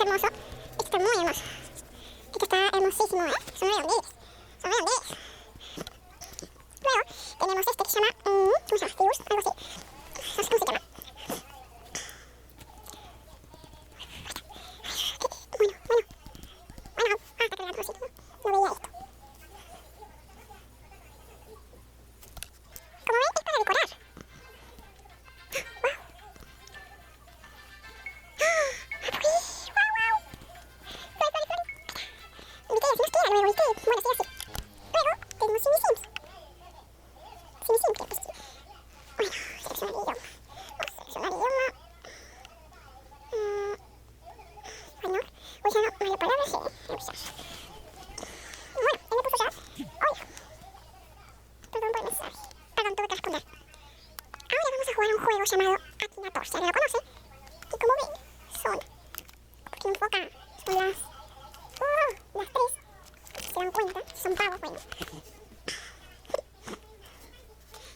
hermoso. Este está muy hermoso. Este está hermosísimo, ¿eh? Son redondeles. Son redondeles. Luego tenemos este que se llama... ¿cómo se llama? Figures, algo así. No sé cómo se llama. Bueno, está cargando así. No veía esto. Como ven, es para decorar. ¡Wow! Luego tenemos Simi Sims. Simi Sims, que pues sí. Bueno, seleccionar idioma. Vamos a seleccionar idioma. Bueno, usando varias palabras, sí, revisar. Bueno, ya me puso ya. Hola. Perdón por el mensaje. Perdón, tuve que responder. Ahora vamos a jugar a un juego llamado Akinator. Si alguien lo conoce. Y como ven, son... ¿Por qué no enfoca? Son las 3. Se dan cuenta, son pavos, bueno.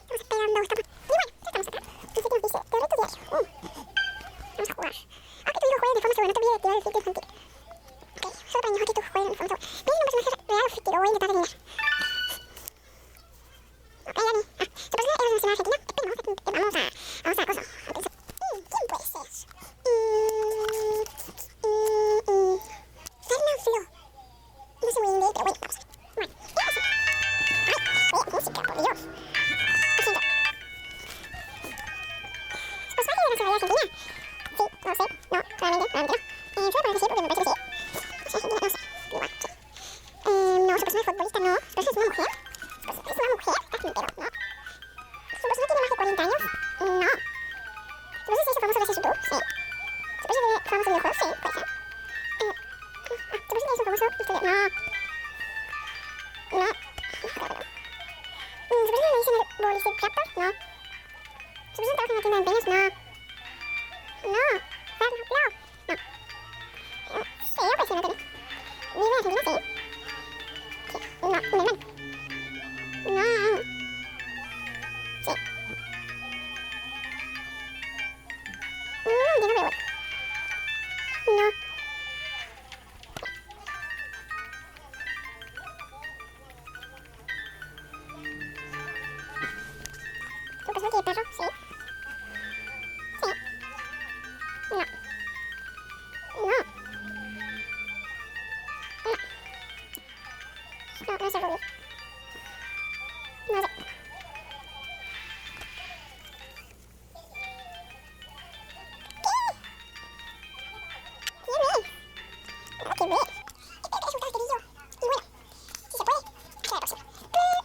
Estamos esperando, estamos... Y bueno, ya estamos acá. Así que nos dice, te reto diario. Vamos a jugar. Aunque tu hijo juegue de forma segura, no te olvides de activar el filtro infantil. Ok, solo para niños que tu hijo juegue de forma segura. Pide un personaje real o ficticio, voy a intentar adivinar. Ok, Dani. Su personaje es nacional argentina. Esperemos, vamos a cosa. A pensar. ¿Quién puede ser? Fernán Flo. No sé muy bien de él, pero bueno, vamos a ver. Bueno, ¿qué pasa? Ay, música, por Dios. Lo siento. ¿Su personaje de nacionalidad argentina? Sí, no sé. No, claramente no. Solo para decir porque me parece que sí. No sé, argentina, no sé. Igual, sí. No, su personaje futbolista no. Su personaje es una mujer. Su personaje es una mujer, carpintero, ¿no? Su personaje tiene más de 40 años. No. Su personaje se hizo famoso gracias a YouTube, sí. Su personaje tiene famoso videojuegos, sí, puede ser.